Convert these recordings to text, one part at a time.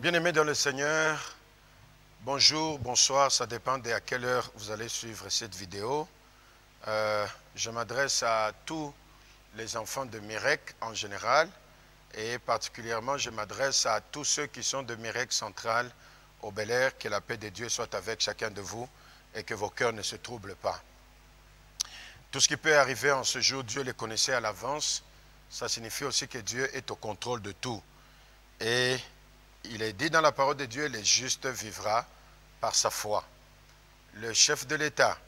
Bien-aimés dans le Seigneur, bonjour, bonsoir, ça dépend de à quelle heure vous allez suivre cette vidéo. Je m'adresse à tous les enfants de Mirek en général et particulièrement je m'adresse à tous ceux qui sont de Mirek Central au Bel-Air. Que la paix de Dieu soit avec chacun de vous et que vos cœurs ne se troublent pas. Tout ce qui peut arriver en ce jour, Dieu le connaissait à l'avance. Ça signifie aussi que Dieu est au contrôle de tout. Et il est dit dans la parole de Dieu, le juste vivra par sa foi. Le chef de l'État,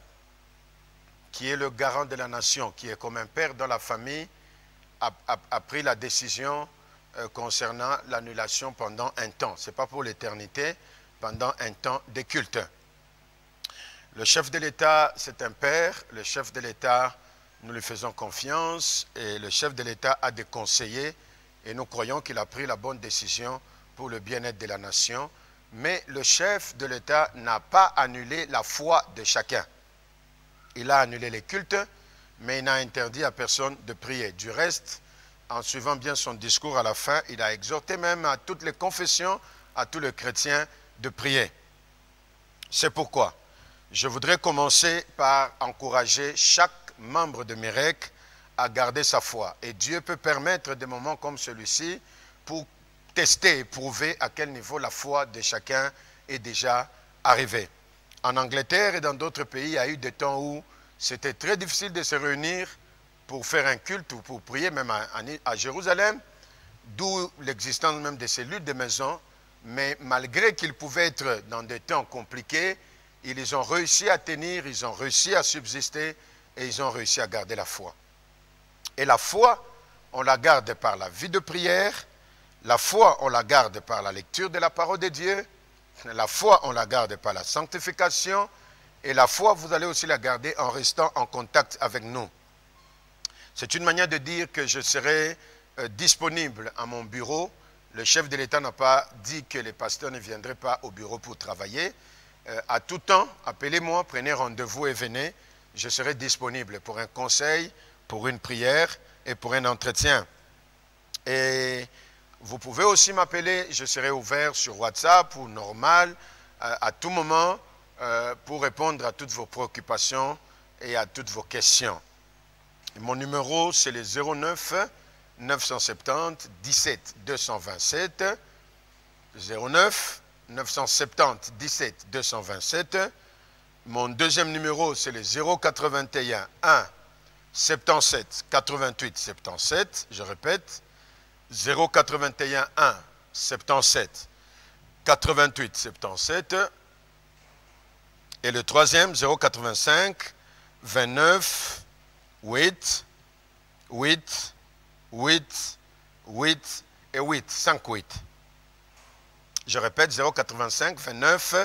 qui est le garant de la nation, qui est comme un père dans la famille, a pris la décision concernant l'annulation pendant un temps. Ce n'est pas pour l'éternité, pendant un temps de culte. Le chef de l'État, c'est un père. Le chef de l'État, nous lui faisons confiance. Et le chef de l'État a des conseillers. Et nous croyons qu'il a pris la bonne décision pour le bien-être de la nation. Mais le chef de l'État n'a pas annulé la foi de chacun. Il a annulé les cultes, mais il n'a interdit à personne de prier. Du reste, en suivant bien son discours à la fin, il a exhorté même à toutes les confessions, à tous les chrétiens de prier. C'est pourquoi je voudrais commencer par encourager chaque membre de Mirek à garder sa foi. Et Dieu peut permettre des moments comme celui-ci pour tester et prouver à quel niveau la foi de chacun est déjà arrivée. En Angleterre et dans d'autres pays, il y a eu des temps où c'était très difficile de se réunir pour faire un culte ou pour prier, même à Jérusalem, d'où l'existence même de cellules de maison. Mais malgré qu'ils pouvaient être dans des temps compliqués, ils ont réussi à tenir, ils ont réussi à subsister et ils ont réussi à garder la foi. Et la foi, on la garde par la vie de prière. La foi, on la garde par la lecture de la parole de Dieu. La foi, on la garde par la sanctification. Et la foi, vous allez aussi la garder en restant en contact avec nous. C'est une manière de dire que je serai disponible à mon bureau. Le chef de l'État n'a pas dit que les pasteurs ne viendraient pas au bureau pour travailler. À tout temps, appelez-moi, prenez rendez-vous et venez. Je serai disponible pour un conseil, pour une prière et pour un entretien. Et vous pouvez aussi m'appeler, je serai ouvert sur WhatsApp ou normal, à tout moment, pour répondre à toutes vos préoccupations et à toutes vos questions. Et mon numéro, c'est le 09 970 17 227, 09 970 17 227. Mon deuxième numéro, c'est le 081 1 77 88 77. Je répète, 081 1 77 88 77. Et le troisième, 085 29 8 8 8 8 et 8, 5 8. Je répète, 085 29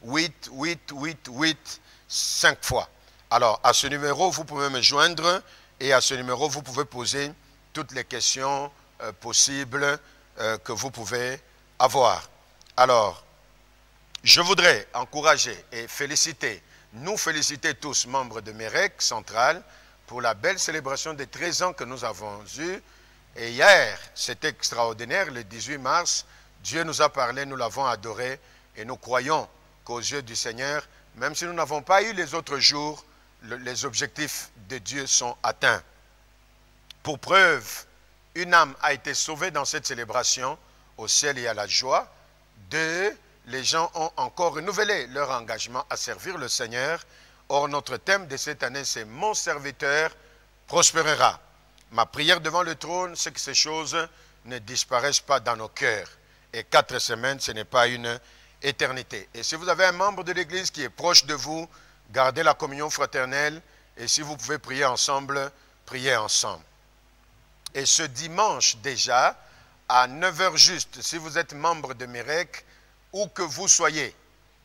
8 8 8 8 5 fois. Alors, à ce numéro, vous pouvez me joindre et à ce numéro, vous pouvez poser toutes les questions possibles que vous pouvez avoir. Alors, je voudrais encourager et nous féliciter tous, membres de Mirek Central, pour la belle célébration des 13 ans que nous avons eus. Et hier, c'était extraordinaire, le 18 mars, Dieu nous a parlé, nous l'avons adoré et nous croyons qu'aux yeux du Seigneur, même si nous n'avons pas eu les autres jours, les objectifs de Dieu sont atteints. Pour preuve, une âme a été sauvée dans cette célébration, au ciel et à la joie. Deux, les gens ont encore renouvelé leur engagement à servir le Seigneur. Or, notre thème de cette année, c'est « Mon serviteur prospérera ». Ma prière devant le trône, c'est que ces choses ne disparaissent pas dans nos cœurs. Et 4 semaines, ce n'est pas une éternité. Et si vous avez un membre de l'Église qui est proche de vous, gardez la communion fraternelle. Et si vous pouvez prier ensemble, priez ensemble. Et ce dimanche déjà, à 9 h juste, si vous êtes membre de Mirek, où que vous soyez,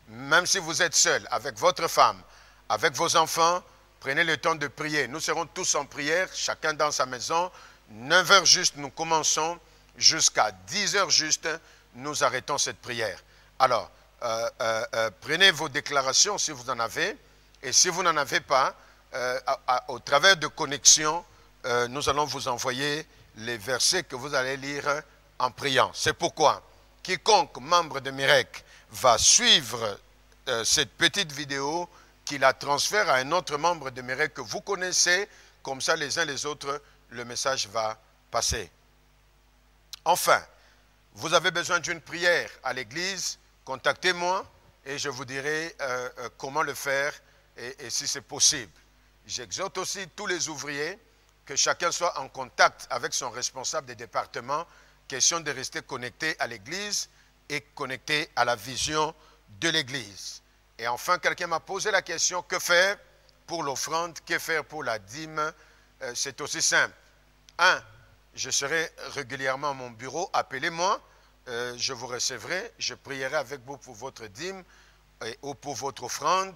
même si vous êtes seul, avec votre femme, avec vos enfants, prenez le temps de prier. Nous serons tous en prière, chacun dans sa maison. 9 h juste, nous commençons. Jusqu'à 10 h juste, nous arrêtons cette prière. Alors, prenez vos déclarations si vous en avez. Et si vous n'en avez pas, au travers de connexions, nous allons vous envoyer les versets que vous allez lire en priant. C'est pourquoi quiconque membre de Myrek va suivre cette petite vidéo, qui la transfère à un autre membre de Myrek que vous connaissez, comme ça les uns les autres, le message va passer. Enfin, vous avez besoin d'une prière à l'église, contactez-moi et je vous dirai comment le faire et si c'est possible. J'exhorte aussi tous les ouvriers que chacun soit en contact avec son responsable des départements, question de rester connecté à l'église et connecté à la vision de l'église. Et enfin, quelqu'un m'a posé la question, que faire pour l'offrande, que faire pour la dîme? C'est aussi simple. 1. Je serai régulièrement à mon bureau, appelez-moi, je vous recevrai, je prierai avec vous pour votre dîme ou pour votre offrande,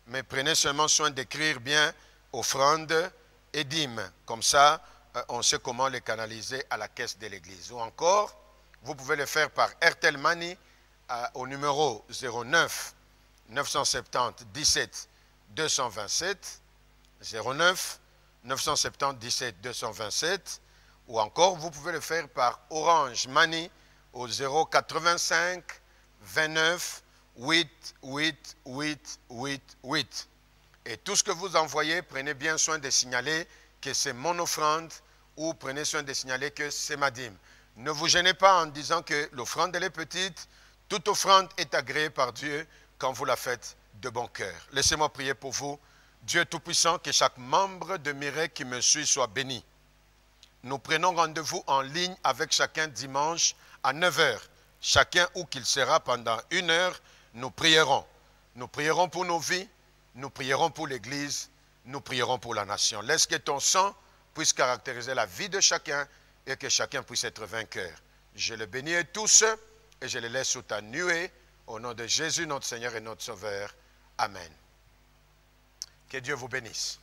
mais prenez seulement soin d'écrire bien offrande et dîme. Comme ça, on sait comment les canaliser à la caisse de l'église. Ou encore, vous pouvez le faire par Airtel Money au numéro 09 970 17 227, 09 970 17 227, ou encore vous pouvez le faire par Orange Money au 085 29 8 8 8 8 8. Et tout ce que vous envoyez, prenez bien soin de signaler que c'est mon offrande ou prenez soin de signaler que c'est ma dîme. Ne vous gênez pas en disant que l'offrande elle est petite. Toute offrande est agréée par Dieu quand vous la faites de bon cœur. Laissez-moi prier pour vous. Dieu Tout-Puissant, que chaque membre de Myrek qui me suit soit béni. Nous prenons rendez-vous en ligne avec chacun dimanche à 9 h. Chacun où qu'il sera pendant 1 heure, nous prierons. Nous prierons pour nos vies, nous prierons pour l'Église, nous prierons pour la nation. Laisse que ton sang puisse caractériser la vie de chacun et que chacun puisse être vainqueur. Je le bénis tous et je les laisse sous ta nuée. Au nom de Jésus, notre Seigneur et notre Sauveur. Amen. Que Dieu vous bénisse.